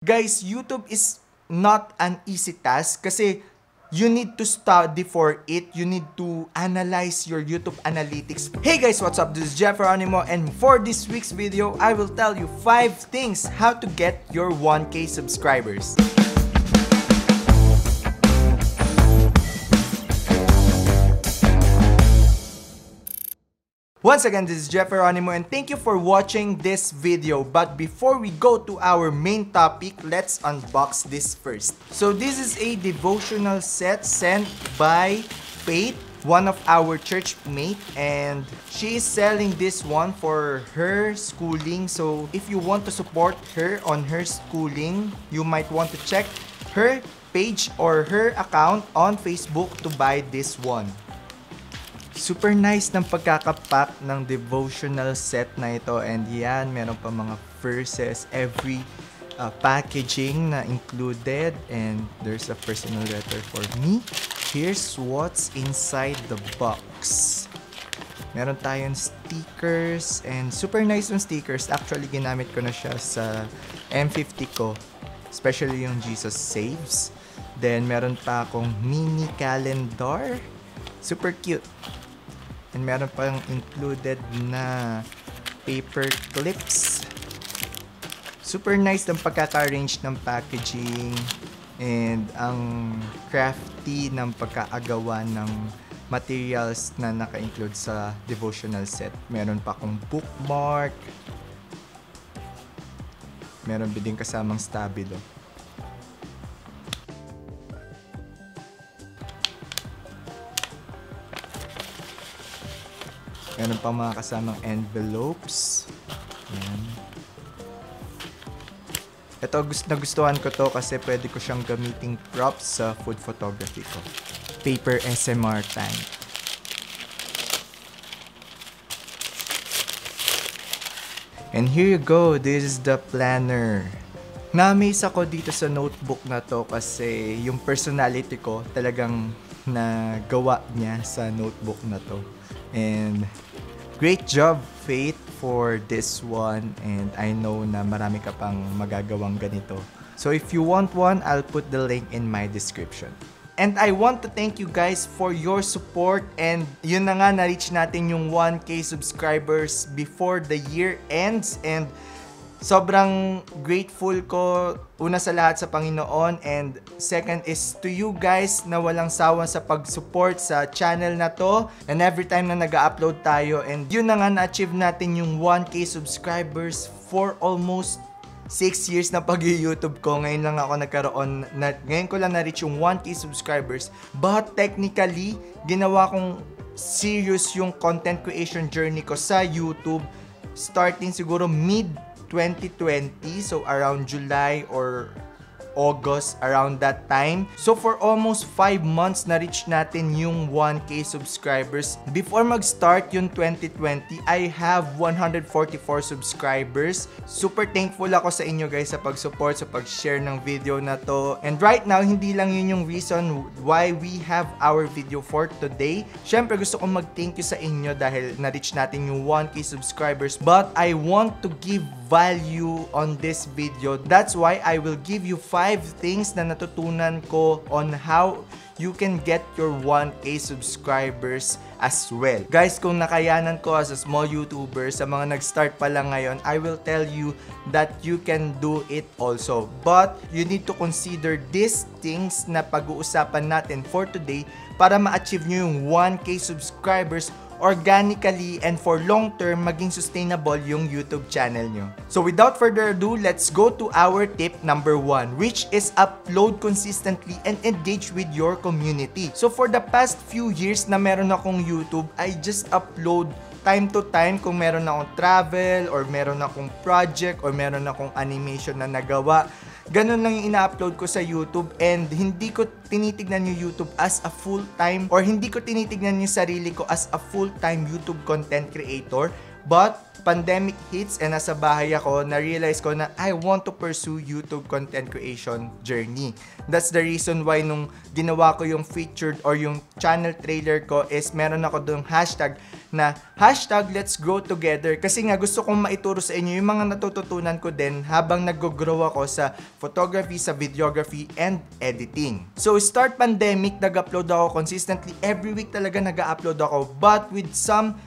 Guys, YouTube is not an easy task kasi you need to study for it. You need to analyze your YouTube analytics. Hey guys, what's up? This is Jeff Geronimo, and for this week's video, I will tell you 5 things how to get your 1K subscribers. Once again, this is Jeff Geronimo, and thank you for watching this video. But before we go to our main topic, let's unbox this first. So this is a devotional set sent by Faith, one of our church mate, and she is selling this one for her schooling. So if you want to support her on her schooling, you might want to check her page or her account on Facebook to buy this one. Super nice ng pagkakapack ng devotional set na ito, and yan, meron pa mga verses, every packaging na included, and there's a personal letter for me. Here's what's inside the box. Meron tayong stickers, and super nice yung stickers. Actually, ginamit ko na siya sa M50 ko, especially yung Jesus Saves. Then meron pa akong mini calendar, super cute. And meron pang included na paper clips. Super nice ng pagkaka-arrange ng packaging, and ang crafty ng pagkaagawa ng materials na naka-include sa devotional set. Meron pa akong bookmark. Meron din kasamang stabilo. Meron pa mga kasamang envelopes. Ayan. Ito, nagustuhan ko to kasi pwede ko siyang gamiting props sa food photography ko. Paper SMR time. And here you go. This is the planner. Na-amaze ako dito sa notebook na to kasi yung personality ko talagang nagawa niya sa notebook na to. And great job, Faith, for this one, and I know na marami ka pang magagawang ganito. So if you want one, I'll put the link in my description. And I want to thank you guys for your support, and yun na nga, na-reach natin yung 1K subscribers before the year ends, and sobrang grateful ko, una sa lahat sa Panginoon, and second is to you guys na walang sawa sa pag-support sa channel na to, and every time na nag-upload tayo, and yun na nga, na-achieve natin yung 1K subscribers for almost 6 years na pag-YouTube ko. Ngayon lang ako ngayon ko lang na-reach yung 1K subscribers, but technically, ginawa kong serious yung content creation journey ko sa YouTube starting siguro mid 2020, so around July or August, around that time. So for almost 5 months na-reach natin yung 1K subscribers. Before mag-start yung 2020, I have 144 subscribers. Super thankful ako sa inyo guys sa pag-support, sa pag-share ng video na to. And right now, hindi lang yun yung reason why we have our video for today. Syempre gusto kong mag-thank you sa inyo dahil na-reach natin yung 1K subscribers. But I want to give value on this video. That's why I will give you 5 things na natutunan ko on how you can get your 1K subscribers as well. Guys, kung nakayanan ko as a small YouTuber, sa mga nag-start pa lang ngayon, I will tell you that you can do it also. But you need to consider these things na pag-uusapan natin for today para ma-achieve nyo yung 1K subscribers organically, and for long term, maging sustainable yung YouTube channel nyo. So without further ado, let's go to our tip number 1, which is upload consistently and engage with your community. So for the past few years na meron akong YouTube, I just upload time to time kung meron akong travel, or meron akong project, or meron akong animation na nagawa. Ganun lang yung ina-upload ko sa YouTube, and hindi ko tinitignan yung YouTube as a full-time, or hindi ko tinitignan yung sarili ko as a full-time YouTube content creator. But pandemic hits and nasa bahay ako, na-realize ko na I want to pursue YouTube content creation journey. That's the reason why nung ginawa ko yung featured or yung channel trailer ko is meron ako doong hashtag na hashtag Let's Grow Together kasi nga gusto kong maituro sa inyo yung mga natututunan ko din habang nag-grow ako sa photography, sa videography, and editing. So start pandemic, nag-upload ako consistently. Every week talaga nag-upload ako, but with some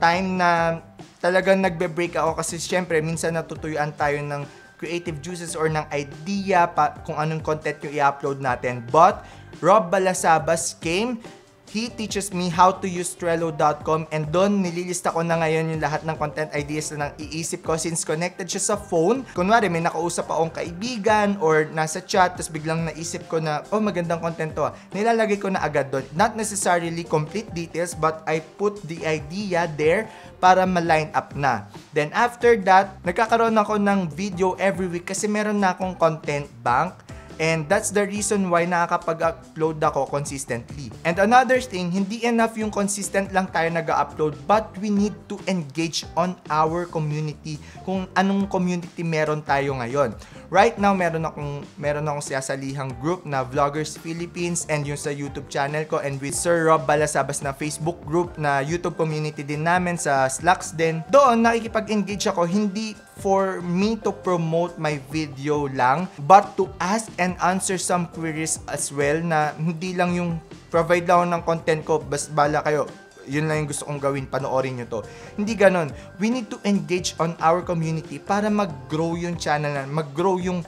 time na talagang nagbe-break ako kasi syempre minsan natutuyuan tayo ng creative juices or ng idea kung anong content yung i-upload natin. But Rob Balasabas came. He teaches me how to use Trello.com, and doon nililista ko na ngayon yung lahat ng content ideas na iisip ko since connected siya sa phone. Kunwari may nakausap akong kaibigan or nasa chat tapos biglang naisip ko na oh magandang content to, nilalagay ko na agad doon. Not necessarily complete details but I put the idea there para ma-line up na. Then after that, nagkakaroon ako ng video every week kasi meron na akong content bank. And that's the reason why nakakapag-upload ako consistently. And another thing, hindi enough yung consistent lang tayo nag-upload, but we need to engage on our community. Kung anong community meron tayo ngayon. Right now, meron akong siyasalihang group na Vloggers Philippines and yung sa YouTube channel ko, and with Sir Rob Balasabas na Facebook group na YouTube community din namin sa Slacks din. Doon, nakikipag-engage ako, hindi for me to promote my video lang, but to ask and answer some queries as well, na hindi lang yung provide lang ng content ko, basta bala kayo, yun lang yung gusto kong gawin, panoorin nyo to. Hindi ganon. We need to engage on our community para mag-grow yung channel na, mag-grow yung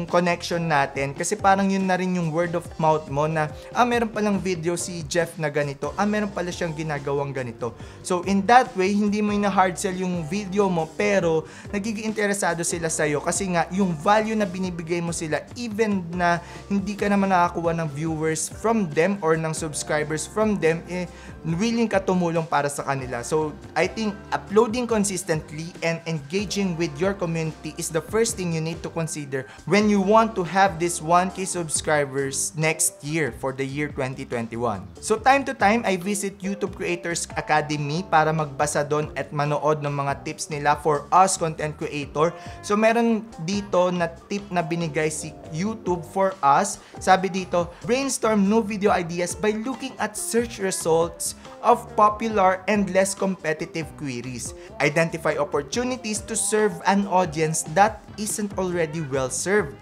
connection natin. Kasi parang yun na rin yung word of mouth mo na, meron palang video si Jeff na ganito. Meron pala siyang ginagawang ganito. So, in that way, hindi mo na-hard sell yung video mo, pero nagiging interesado sila sa'yo. Kasi nga, yung value na binibigay mo sila, even na hindi ka naman nakakuha ng viewers from them or ng subscribers from them, willing ka tumulong para sa kanila. So, I think uploading consistently and engaging with your community is the first thing you need to consider when you want to have this 1K subscribers next year for the year 2021. So, time to time, I visit YouTube Creators Academy para magbasa doon at manood ng mga tips nila for us content creator. So, meron dito na tip na binigay si YouTube for us. Sabi dito, brainstorm new video ideas by looking at search results of popular and less competitive queries. Identify opportunities to serve an audience that isn't already well served.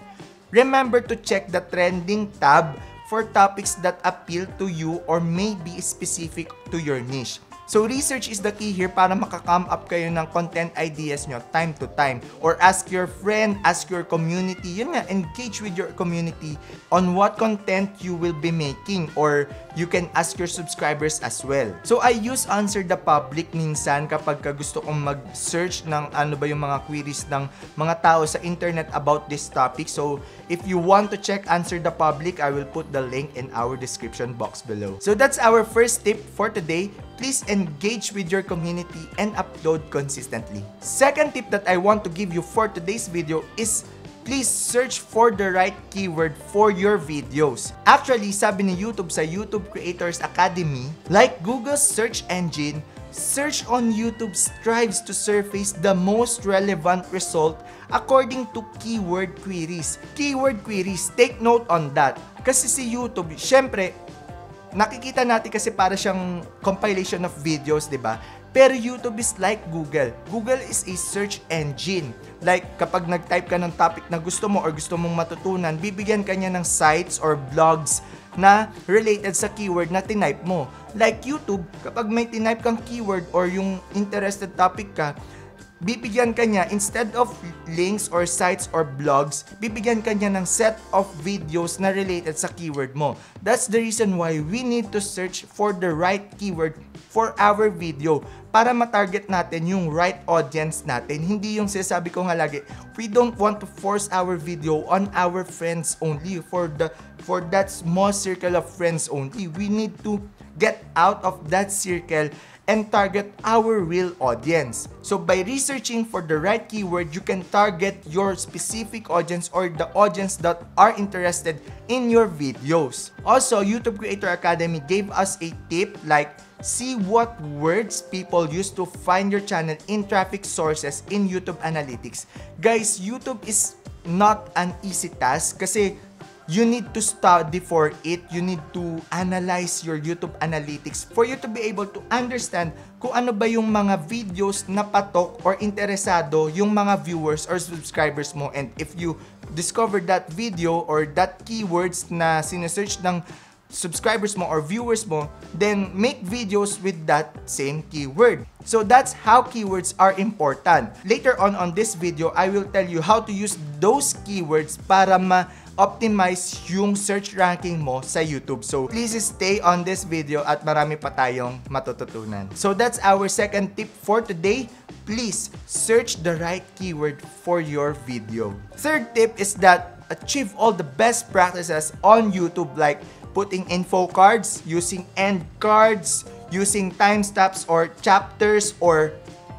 Remember to check the trending tab for topics that appeal to you or may be specific to your niche. So, research is the key here para makakome up kayo ng content ideas nyo time to time. Or ask your friend, ask your community. Yun nga, engage with your community on what content you will be making. Or you can ask your subscribers as well. So, I use Answer the Public minsan kapag gusto kong mag-search ng ano ba yung mga queries ng mga tao sa internet about this topic. So, if you want to check Answer the Public, I will put the link in our description box below. So, that's our first tip for today. Please engage with your community and upload consistently. Second tip that I want to give you for today's video is please search for the right keyword for your videos. Actually, sabi ni YouTube sa YouTube Creators Academy, like Google's search engine, search on YouTube strives to surface the most relevant result according to keyword queries. Keyword queries, take note on that. Kasi si YouTube, syempre, nakikita natin kasi para siyang compilation of videos, di ba? Pero YouTube is like Google. Google is a search engine. Like, kapag nag-type ka ng topic na gusto mo or gusto mong matutunan, bibigyan ka niya ng sites or blogs na related sa keyword na tinype mo. Like YouTube, kapag may tinype kang keyword or yung interested topic ka, bibigyan ka niya, instead of links or sites or blogs, bibigyan ka niya ng set of videos na related sa keyword mo. That's the reason why we need to search for the right keyword for our video para matarget natin yung right audience natin. Hindi yung sinasabi ko nga lagi, we don't want to force our video on our friends only, for that small circle of friends only. We need to get out of that circle and target our real audience. So by researching for the right keyword, you can target your specific audience or the audience that are interested in your videos. Also, YouTube Creator Academy gave us a tip like see what words people use to find your channel in traffic sources in YouTube Analytics. Guys, YouTube is not an easy task kasi you need to study for it. You need to analyze your YouTube analytics for you to be able to understand kung ano ba yung mga videos na patok or interesado yung mga viewers or subscribers mo. And if you discover that video or that keywords na sinesearch ng subscribers mo or viewers mo, then make videos with that same keyword. So that's how keywords are important. Later on this video, I will tell you how to use those keywords para ma-optimize yung search ranking mo sa YouTube. So please stay on this video at marami pa tayong matututunan. So that's our second tip for today. Please search the right keyword for your video. Third tip is that achieve all the best practices on YouTube, like putting info cards, using end cards, using timestamps or chapters, or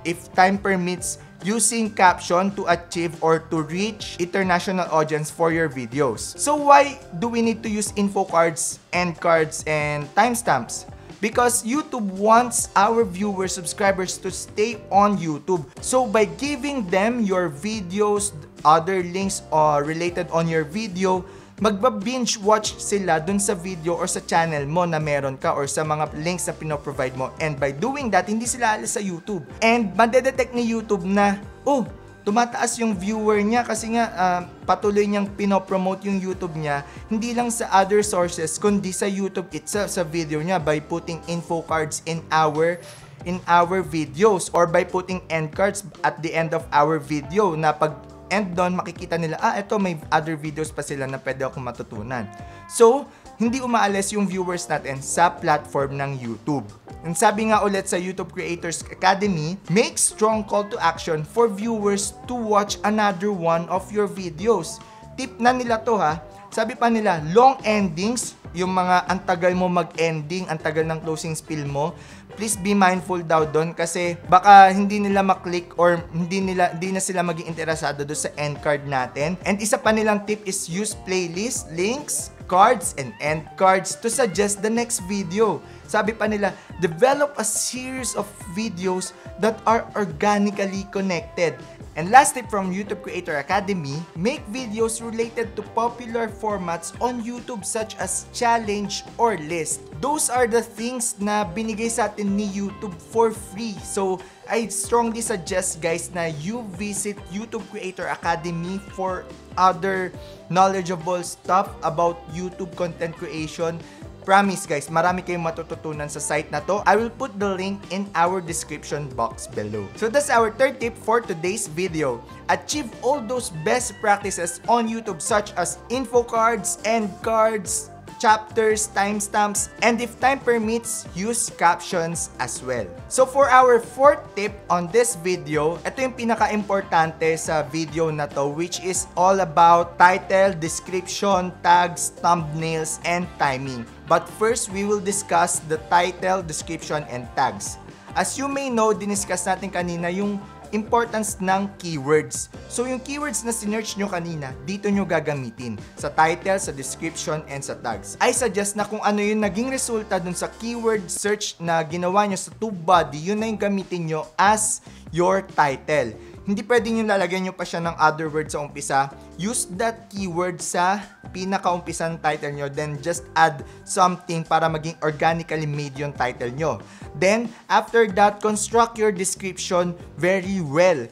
if time permits, using caption to achieve or to reach international audience for your videos. So why do we need to use info cards, end cards, and timestamps? Because YouTube wants our viewers, subscribers to stay on YouTube. So by giving them your videos, other links related on your video, magba-binge watch sila dun sa video or sa channel mo na meron ka or sa mga links na pinoprovide mo. And by doing that, hindi sila alis sa YouTube. And madedetect ni YouTube na, oh, tumataas yung viewer niya kasi nga patuloy niyang pinopromote yung YouTube niya, hindi lang sa other sources, kundi sa YouTube itself, sa video niya, by putting info cards in our videos, or by putting end cards at the end of our video, na pag and doon makikita nila, eto may other videos pa sila na pwede akong matutunan. So, hindi umaalis yung viewers natin sa platform ng YouTube. And sabi nga ulit sa YouTube Creators Academy, make strong call to action for viewers to watch another one of your videos. Tip na nila to ha. Sabi pa nila, long endings, yung mga antagal mo mag-ending, antagal ng closing spiel mo, please be mindful daw doon kasi baka hindi nila maklik or hindi na sila maging interesado doon sa end card natin. And isa pa nilang tip is use playlist, links, cards, and end cards to suggest the next video. Sabi pa nila, develop a series of videos that are organically connected. And last tip from YouTube Creator Academy, make videos related to popular formats on YouTube such as challenge or list. Those are the things na binigay sa atin ni YouTube for free. So, I strongly suggest guys na you visit YouTube Creator Academy for other knowledgeable stuff about YouTube content creation. Promise guys, marami kayong matututunan sa site na to. I will put the link in our description box below. So that's our third tip for today's video. Achieve all those best practices on YouTube such as info cards, end cards, chapters, timestamps, and if time permits, use captions as well. So for our fourth tip on this video, ito yung pinaka-importante sa video na to, which is all about title, description, tags, thumbnails, and timing. But first, we will discuss the title, description, and tags. As you may know, diniscuss natin kanina yung importance ng keywords. So yung keywords na sinearch nyo kanina, dito nyo gagamitin. Sa title, sa description, and sa tags. I suggest na kung ano yung naging resulta dun sa keyword search na ginawa nyo sa TubeBuddy, yun na yung gamitin nyo as your title. Hindi pwedeng yung lalagyan nyo pa siya ng other words sa umpisa. Use that keyword sa pinaka-umpisa ng title nyo, then just add something para maging organically made yung title nyo. Then, after that, construct your description very well.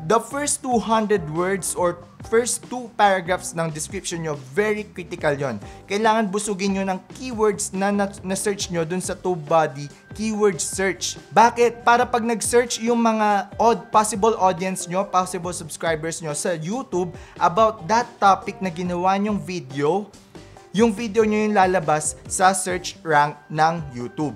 The first 200 words or first 2 paragraphs ng description nyo, very critical yon. Kailangan busugin nyo ng keywords na na-search nyo dun sa TubeBuddy keyword search. Bakit? Para pag nag-search yung mga possible audience nyo, possible subscribers nyo sa YouTube about that topic na ginawa nyong video, yung video nyo yung lalabas sa search rank ng YouTube.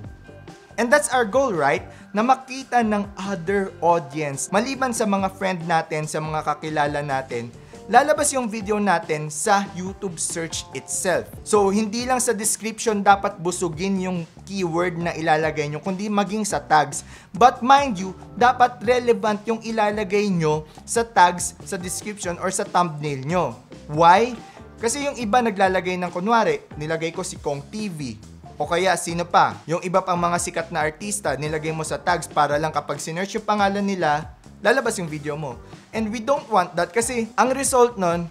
And that's our goal, right? Na makita ng other audience. Maliban sa mga friend natin, sa mga kakilala natin, lalabas yung video natin sa YouTube search itself. So, hindi lang sa description dapat busugin yung keyword na ilalagay nyo, kundi maging sa tags. But mind you, dapat relevant yung ilalagay nyo sa tags, sa description, or sa thumbnail nyo. Why? Kasi yung iba naglalagay ng kunwari, nilagay ko si Kong TV. O kaya sino pa? Yung iba pang mga sikat na artista, nilagay mo sa tags para lang kapag sinearch yung pangalan nila, lalabas yung video mo. And we don't want that kasi ang result nun,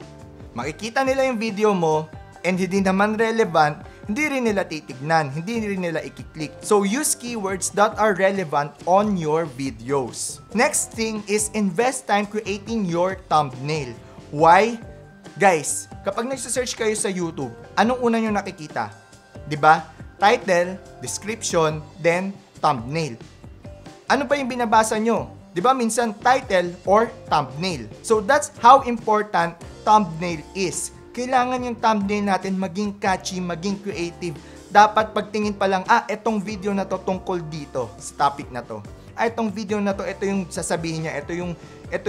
makikita nila yung video mo, and hindi naman relevant, hindi rin nila titignan, hindi rin nila i-click. So use keywords that are relevant on your videos. Next thing is invest time creating your thumbnail. Why? Guys, kapag nagsa-search kayo sa YouTube, anong una nyo nakikita? 'Di ba? Title, description, then thumbnail. Ano pa yung binabasa nyo? 'Di ba minsan title or thumbnail. So that's how important thumbnail is. Kailangan yung thumbnail natin maging catchy, maging creative. Dapat pagtingin pa lang, etong video na to tungkol dito, sa topic na to. Etong video na to, ito yung sasabihin niya, ito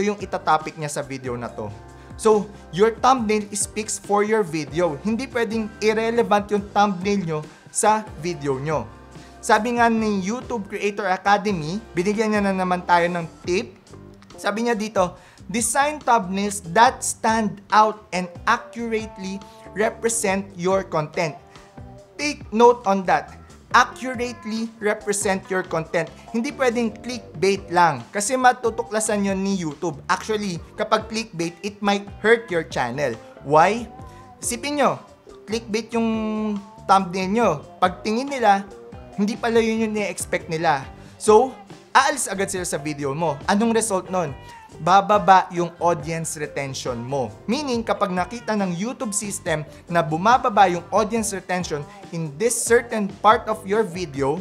yung itatopic niya sa video na to. So, your thumbnail speaks for your video. Hindi pwedeng irrelevant yung thumbnail nyo sa video nyo. Sabi nga ni YouTube Creator Academy, binigyan niya na naman tayo ng tip. Sabi niya dito, design thumbnails that stand out and accurately represent your content. Take note on that. Accurately represent your content. Hindi pwedeng clickbait lang kasi matutuklasan yon ni YouTube. Actually, kapag clickbait, it might hurt your channel. Why? Isipin nyo, clickbait yung thumbnail nyo. Pagtingin nila, hindi pala yun yung ni-expect nila. So, aalis agad sila sa video mo. Anong result nun? Bababa yung audience retention mo. Meaning, kapag nakita ng YouTube system na bumababa yung audience retention in this certain part of your video,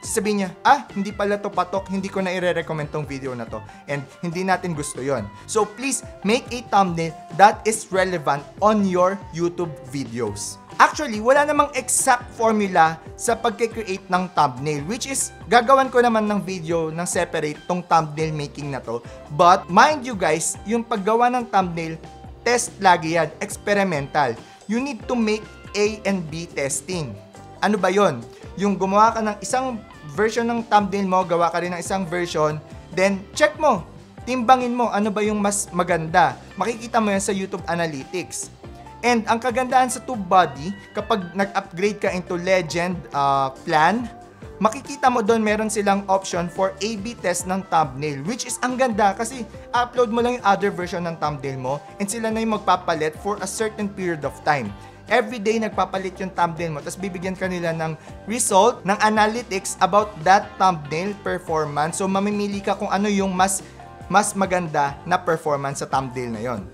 sasabihin niya, hindi pala to patok, hindi ko na i-recommend tong video na to. And hindi natin gusto yon. So please, make a thumbnail that is relevant on your YouTube videos. Actually, wala namang exact formula sa pagkikreate ng thumbnail, which is, gagawan ko naman ng video ng separate tong thumbnail making na to. But, mind you guys, yung paggawa ng thumbnail, test lagi yan, experimental. You need to make A and B testing. Ano ba yon? Yung gumawa ka ng isang version ng thumbnail mo, gawa ka rin ng isang version, then check mo, timbangin mo, ano ba yung mas maganda. Makikita mo yan sa YouTube Analytics. And ang kagandahan sa TubeBuddy, kapag nag-upgrade ka into Legend plan, makikita mo doon meron silang option for A/B test ng thumbnail, which is ang ganda kasi upload mo lang yung other version ng thumbnail mo and sila na yung magpapalit for a certain period of time. Every day nagpapalit yung thumbnail mo, tapos bibigyan ka nila ng result ng analytics about that thumbnail performance. So mamimili ka kung ano yung mas maganda na performance sa thumbnail na yon.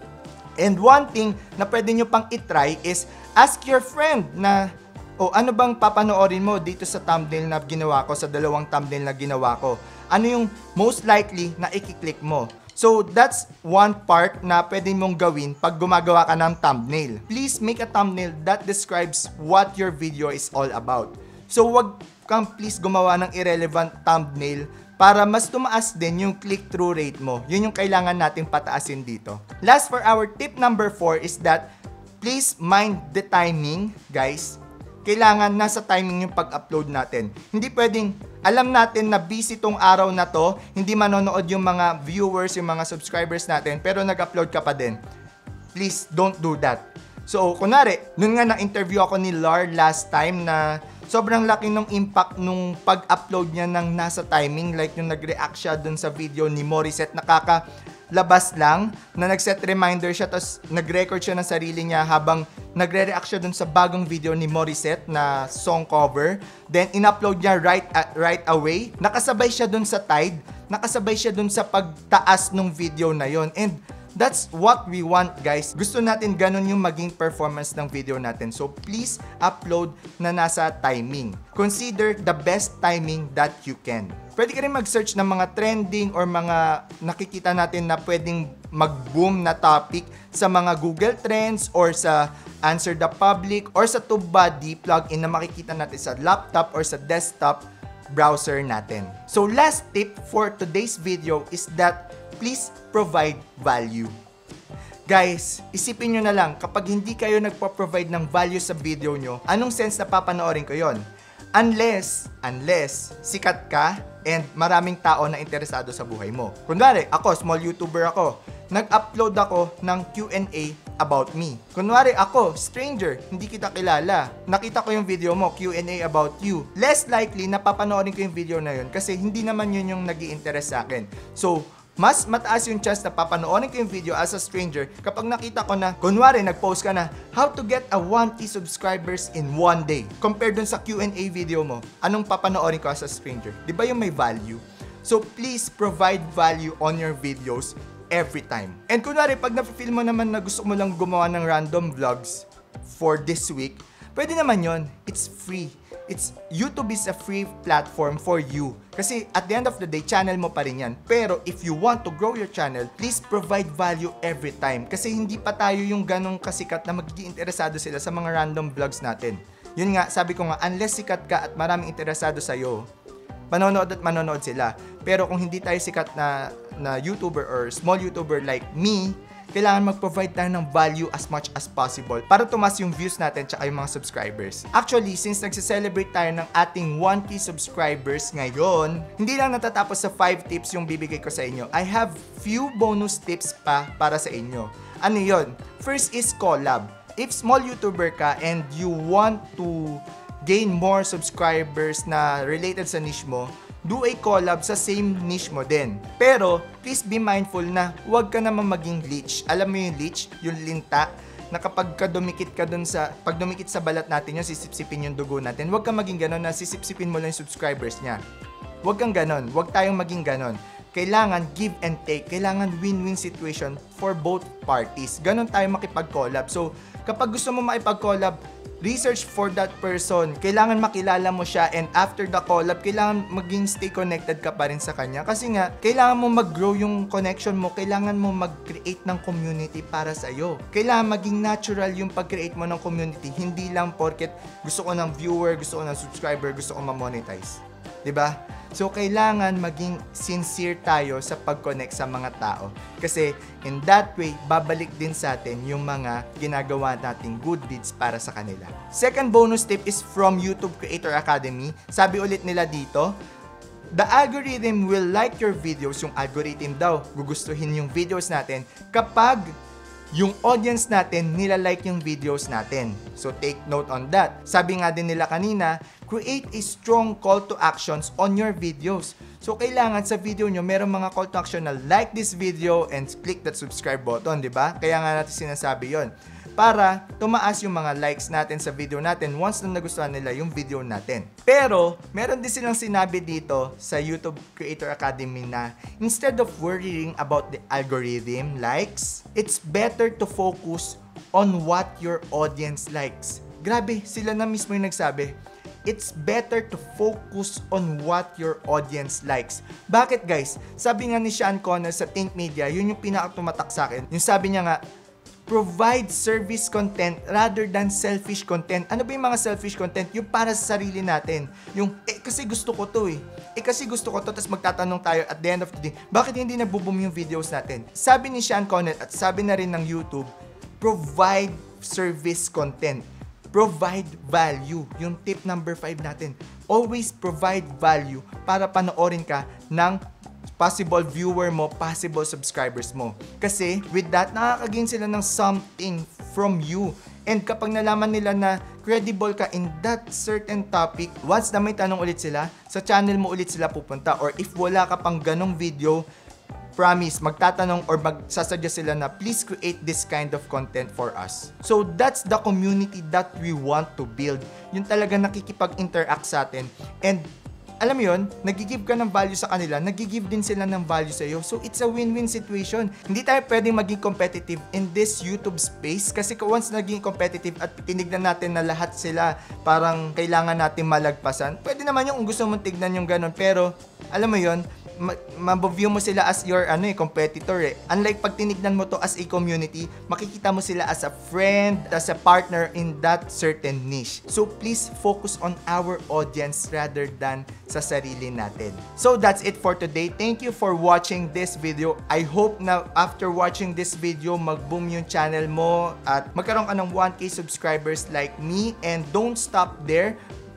And one thing na pwede nyo pang itry is ask your friend na, ano bang papanoorin mo dito sa thumbnail na ginawa ko, sa dalawang thumbnail na ginawa ko? Ano yung most likely na i-click mo? So, that's one part na pwede mong gawin pag gumagawa ka ng thumbnail. Please make a thumbnail that describes what your video is all about. So, wag kang please gumawa ng irrelevant thumbnail para mas tumaas din yung click-through rate mo. Yun yung kailangan nating pataasin dito. Last, for our tip number 4 is that please mind the timing, guys. Kailangan nasa timing yung pag-upload natin. Hindi pwedeng, alam natin na busy tong araw na to, hindi manonood yung mga viewers, yung mga subscribers natin, pero nag-upload ka pa din. Please, don't do that. So, kunwari, nun nga na-interview ako ni Lar last time na sobrang laki ng impact nung pag-upload niya ng nasa timing, like yung nag-react siya dun sa video ni Morissette, nakakalabas lang, na nag-set reminder siya, tapos nag-record siya ng sarili niya habang nagre-react siya dun sa bagong video ni Morissette na song cover. Then, in-upload niya right away. Nakasabay siya dun sa tide, nakasabay siya dun sa pagtaas ng video na yon. And that's what we want, guys. Gusto natin ganun yung maging performance ng video natin. So, please upload na nasa timing. Consider the best timing that you can. Pwede ka rin mag-search ng mga trending or mga nakikita natin na pwedeng mag-boom na topic sa mga Google Trends or sa Answer the Public or sa TubeBuddy plugin na makikita natin sa laptop or sa desktop browser natin. So, last tip for today's video is that please provide value. Guys, isipin nyo na lang, kapag hindi kayo nagpo-provide ng value sa video nyo, anong sense na papanoorin ko yon? Unless sikat ka and maraming tao na interesado sa buhay mo. Kunwari, ako, small YouTuber ako, nag-upload ako ng Q&A about me. Kunwari ako, stranger, hindi kita kilala. Nakita ko yung video mo, Q&A about you. Less likely na papanoorin ko yung video na yun kasi hindi naman yun yung nag-i-interest sa akin. So, mas mataas yung chance na papanoorin ko yung video as a stranger kapag nakita ko na, kunwari, nag-post ka na, How to get a 1K subscribers in one day. Compare dun sa Q&A video mo, anong papanoorin ko as a stranger? Di ba yung may value? So please provide value on your videos every time. And kunwari, pag na-feel mo naman na gusto mo lang gumawa ng random vlogs for this week, pwede naman yon. It's free. YouTube is a free platform for you. Kasi at the end of the day, channel mo pa rin yan. Pero if you want to grow your channel, please provide value every time. Kasi hindi pa tayo yung ganong kasikat na magiging interesado sila sa mga random vlogs natin. Yun nga, sabi ko nga, unless sikat ka at maraming interesado sa'yo, manonood at manonood sila. Pero kung hindi tayo sikat na YouTuber or small YouTuber like me, kailangan mag-provide tayo ng value as much as possible para tumas yung views natin tsaka yung mga subscribers. Actually, since nagse-celebrate tayo ng ating 1K subscribers ngayon, hindi lang natatapos sa 5 tips yung bibigay ko sa inyo. I have few bonus tips pa para sa inyo. Ano yon? First is collab. If small YouTuber ka and you want to gain more subscribers na related sa niche mo, do a collab sa same niche mo din. Pero, please be mindful na huwag ka naman maging leech. Alam mo yung leech? Yung linta na kapag dumikit ka dun pag dumikit sa balat natin yung sisipsipin yung dugo natin, huwag kang maging ganon na sisipsipin mo lang yung subscribers niya. Huwag kang ganon. Huwag tayong maging ganon. Kailangan give and take. Kailangan win-win situation for both parties. Ganon tayo makipag-collab. So, kapag gusto mo makipag-collab, research for that person. Kailangan makilala mo siya, and after the collab, kailangan maging stay connected ka pa rin sa kanya. Kasi nga, kailangan mo mag-grow yung connection mo. Kailangan mo mag-create ng community para sa'yo. Kailangan maging natural yung pag-create mo ng community. Hindi lang porket gusto ko ng viewer, gusto ko ng subscriber, gusto ko ma-monetize. 'Di ba? So, kailangan maging sincere tayo sa pag-connect sa mga tao. Kasi, in that way, babalik din sa atin yung mga ginagawa nating good deeds para sa kanila. Second bonus tip is from YouTube Creator Academy. Sabi ulit nila dito, the algorithm will like your videos. Yung algorithm daw, gugustuhin yung videos natin kapag yung audience natin nila-like yung videos natin. So, take note on that. Sabi nga din nila kanina, create a strong call to actions on your videos. So, kailangan sa video nyo, merong mga call to action na like this video and click that subscribe button, di ba? Kaya nga natin sinasabi yon para tumaas yung mga likes natin sa video natin once na nagustuhan nila yung video natin. Pero, meron din silang sinabi dito sa YouTube Creator Academy na instead of worrying about the algorithm likes, it's better to focus on what your audience likes. Grabe, sila na mismo yung nagsabi. It's better to focus on what your audience likes. Bakit guys? Sabi nga ni Sean Connor sa Think Media, yun yung pinaka-tumatak sa akin. Yung sabi niya nga, provide service content rather than selfish content. Ano ba yung mga selfish content? Yung para sa sarili natin. Yung, kasi gusto ko to kasi gusto ko to, tapos magtatanong tayo at the end of the day, bakit hindi nagbo-boom yung videos natin? Sabi ni Sean Connor at sabi na rin ng YouTube, provide service content. Provide value. Yung tip number 5 natin. Always provide value para panoorin ka ng possible viewer mo, possible subscribers mo. Kasi with that, nakaka-gain sila ng something from you. And kapag nalaman nila na credible ka in that certain topic, once na may tanong ulit sila, sa channel mo ulit sila pupunta. Or if wala ka pang ganong video, promise, magtatanong or magsasuggest sila na please create this kind of content for us. So that's the community that we want to build. Yung talaga nakikipag-interact sa atin. And alam mo yun, nag-give ka ng value sa kanila, nag-give din sila ng value sa iyo. So, it's a win-win situation. Hindi tayo pwedeng maging competitive in this YouTube space kasi once naging competitive at tinignan natin na lahat sila parang kailangan natin malagpasan, pwede naman yung kung gusto mong tignan yung ganun. Pero, alam mo yun, maboview mo sila as your competitor eh. Unlike pag tinignan mo to as a community, makikita mo sila as a friend, as a partner in that certain niche. So please focus on our audience rather than sa sarili natin. So that's it for today. Thank you for watching this video. I hope na after watching this video, mag-boom yung channel mo at magkaroon ka ng 1K subscribers like me. And don't stop there.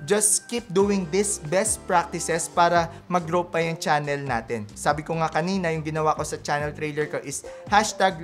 just keep doing this best practices para mag-grow pa yung channel natin. Sabi ko nga kanina, yung ginawa ko sa channel trailer ko is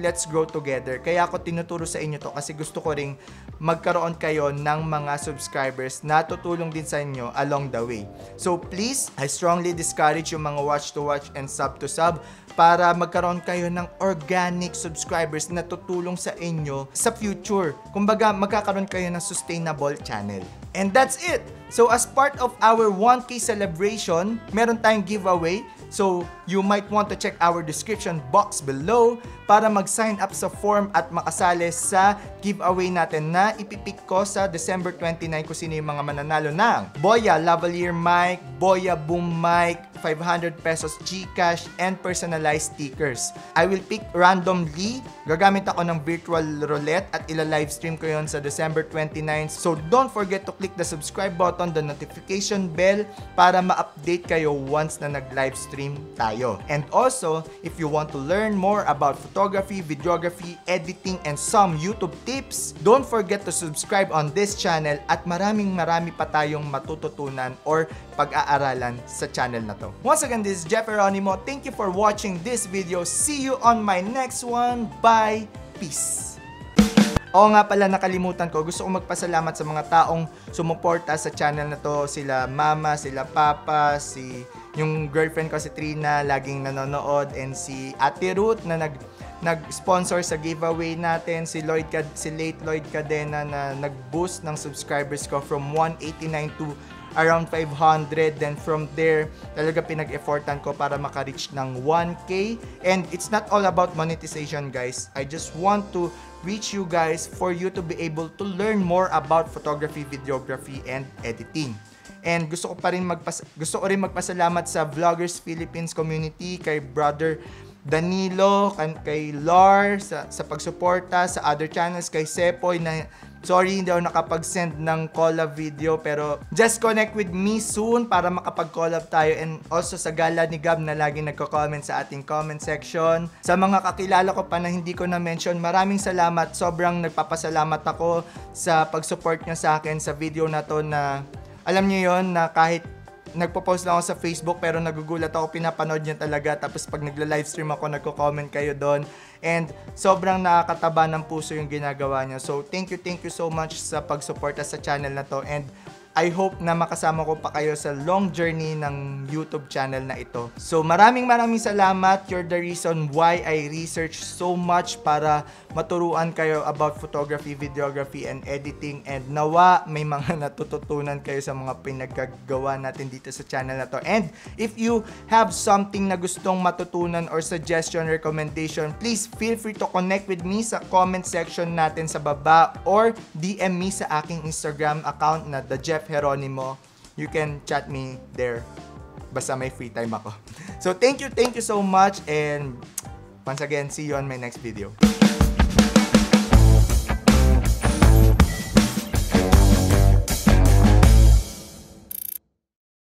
#Let's Grow Together. Kaya ako tinuturo sa inyo to kasi gusto ko ring magkaroon kayo ng mga subscribers na tutulong din sa inyo along the way. So please, I strongly discourage yung mga watch to watch and sub to sub para magkaroon kayo ng organic subscribers na tutulong sa inyo sa future. Kumbaga, magkakaroon kayo ng sustainable channel. And that's it! So as part of our 1K celebration, meron tayong giveaway. So you might want to check our description box below para mag-sign up sa form at makasali sa giveaway natin na ipipick ko sa December 29 kung sino yung mga mananalo ng Boya Lavalier mic, Boya Boom mic, 500 pesos GCash, and personalized stickers. I will pick randomly. Gagamit ako ng virtual roulette at ila-livestream ko yon sa December 29. So don't forget to click the subscribe button, the notification bell para ma-update kayo once na nag-livestream tayo. And also, if you want to learn more about photography, videography, editing, and some YouTube tips, don't forget to subscribe on this channel at marami pa tayong matututunan or pag-aaralan sa channel na to. Once again, this is Jeff Geronimo. Thank you for watching this video. See you on my next one. Bye! Peace! Oo nga pala, nakalimutan ko. Gusto ko magpasalamat sa mga taong sumuporta sa channel na to. Sila Mama, sila Papa, yung girlfriend ko si Trina, laging nanonood, and si Ate Ruth na nag-sponsor sa giveaway natin, si Late Lloyd Cadena na nag-boost ng subscribers ko from 189 to around 500. Then from there, talaga pinag-effortan ko para maka-reach ng 1K. And it's not all about monetization, guys. I just want to reach you guys for you to be able to learn more about photography, videography, and editing. And gusto ko rin magpasalamat sa Vloggers Philippines community, kay Brother Danilo, kay Lars sa pagsuporta, sa other channels, kay Sepoy na sorry hindi ako nakapag-send ng collab video, pero just connect with me soon para makapag-collab tayo. And also sa Gala ni Gab na laging nagko-comment sa ating comment section. Sa mga kakilala ko pa na hindi ko na-mention, maraming salamat. Sobrang nagpapasalamat ako sa pag-support nyo sa akin sa video na to, na alam nyo yon na kahit nagpo-post lang ako sa Facebook pero nagugulat ako, pinapanood niya talaga. Tapos pag nagla-livestream ako, nagko-comment kayo doon. And sobrang nakakataba ng puso yung ginagawa niya. So thank you so much sa pag-suporta sa channel na to. And I hope na makasama ko pa kayo sa long journey ng YouTube channel na ito. So maraming salamat. You're the reason why I research so much para maturuan kayo about photography, videography, and editing. And nawa may mga natututunan kayo sa mga pinagagawa natin dito sa channel na to. And if you have something na gustong matutunan or suggestion, recommendation, please feel free to connect with me sa comment section natin sa baba or DM me sa aking Instagram account na The Jeff Geronimo. You can chat me there basta may free time ako. So thank you so much, and once again, see you on my next video.